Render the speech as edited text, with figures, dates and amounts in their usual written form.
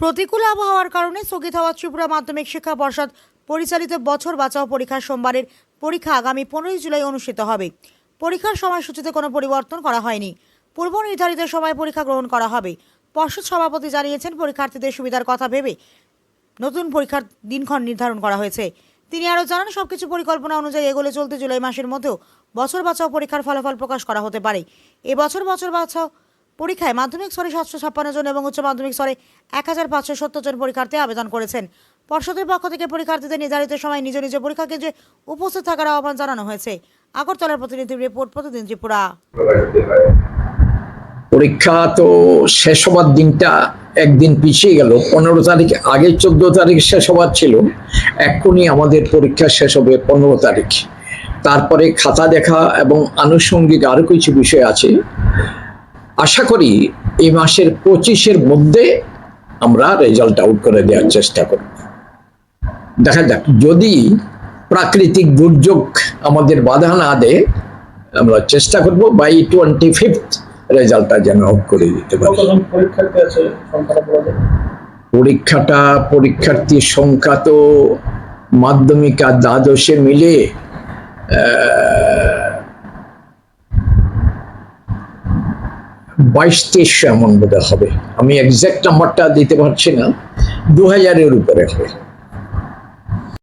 প্রতিকূল আবহাওয়ার কারণে স্থগিত হওয়া ত্রিপুরা মাধ্যমিক শিক্ষা পর্ষদ পরিচালিত বছর বাঁচাও পরীক্ষার সোমবারের পরীক্ষা আগামী 15 জুলাই অনুষ্ঠিত হবে। পরীক্ষার সময়সূচিতে কোনো পরিবর্তন করা হয়নি। পূর্ব নির্ধারিত সময়ে পরীক্ষা গ্রহণ করা হবে। পর্ষদ সভাপতি জানিয়েছেন, পরীক্ষার্থীদের সুবিধার কথা ভেবে নতুন পরীক্ষার দিনক্ষণ নির্ধারণ করা হয়েছে। তিনি আরও জানান, সবকিছু পরিকল্পনা অনুযায়ী এগোলে চলতি জুলাই মাসের মধ্যেও বছর বাঁচাও পরীক্ষার ফলাফল প্রকাশ করা হতে পারে। এবছর বছর বাঁচাও পরীক্ষায় মাধ্যমিক স্তরে 756 জন এবং উচ্চ মাধ্যমিক স্তরে 1570 জন পরীক্ষার্থী আবেদন করেছেন। পর্ষদের পক্ষ থেকে পরীক্ষার্থীদের নির্ধারিত সময় নিজ নিজ পরীক্ষা কেন্দ্রে উপস্থিত থাকার আহ্বান জানানো হয়েছে। আগরতলার প্রতিনিধির রিপোর্ট, প্রতিদিন ত্রিপুরা। পরীক্ষা তো শেষ হবার দিনটা একদিন পিছিয়ে গেল। 15 তারিখ, আগে 14 তারিখ শেষ হবার ছিল। এখনই আমাদের পরীক্ষা শেষ হবে 15 তারিখ। তারপরে খাতা দেখা এবং আনুষঙ্গিক আরো কিছু বিষয় আছে। আশা করি এই মাসের 25-এর মধ্যে আমরা রেজাল্ট আউট করে দেওয়ার চেষ্টা করব। দেখা যাক, যদি প্রাকৃতিক দুর্যোগ আমাদের বাধা না দেয়, আমরা চেষ্টা করব বাই 25th রেজাল্টটা যেন আউট করে দিতে পারি। পরীক্ষার্থীর সংখ্যা তো মাধ্যমিক আর দ্বাদশে মিলে 2200 এমন বোধ হবে। আমি এক্সাক্ট নাম্বারটা দিতে পারছি না, 2000-এর উপরে হবে।